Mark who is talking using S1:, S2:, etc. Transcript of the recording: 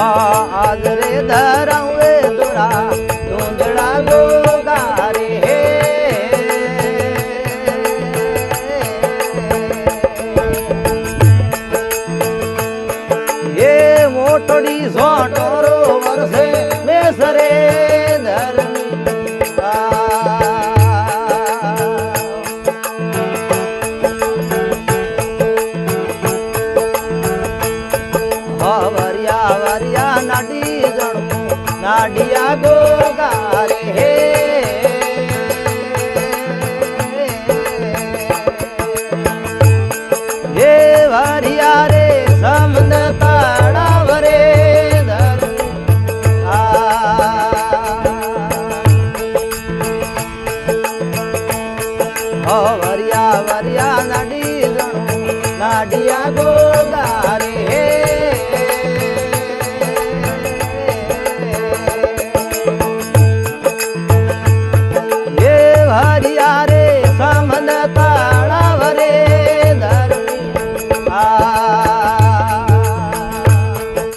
S1: आज रे धरावे दुरा धुंधड़ा गोगारे हे ये मोटड़ी झोटरो वर्षे बेसरे धरनी वरिया वरिया नाडी जणमु नाडिया गोगारे हे ये वरिया रे समद ताड़ा वरे धरनी वरिया वरिया नाडी जणमु नाडिया गोगारे हे हरिया रे समन ताड़ा वरे धरनी